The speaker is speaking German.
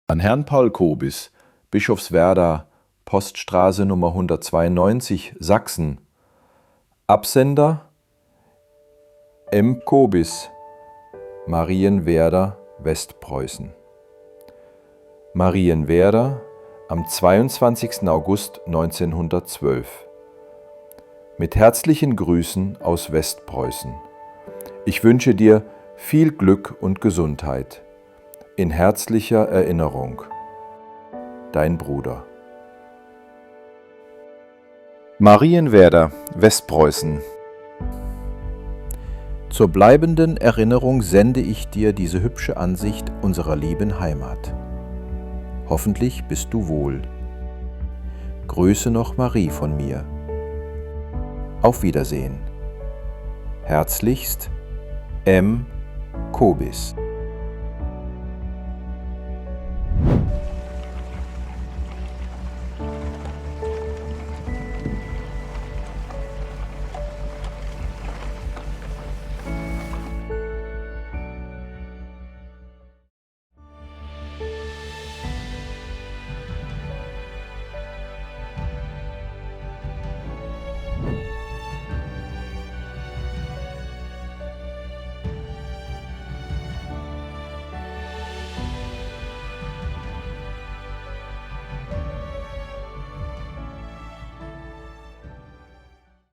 An Herrn Paul Kobis, Bischofswerda, Poststraße Nummer 192, Sachsen. Absender M. Kobis, Marienwerder, Westpreußen. Marienwerder am 22. August 1912. Mit herzlichen Grüßen aus Westpreußen. Ich wünsche dir viel Glück und Gesundheit. In herzlicher Erinnerung. Dein Bruder. Marienwerder, Westpreußen. Zur bleibenden Erinnerung sende ich dir diese hübsche Ansicht unserer lieben Heimat. Hoffentlich bist du wohl. Grüße noch Marie von mir. Auf Wiedersehen. Herzlichst, M. Kobis.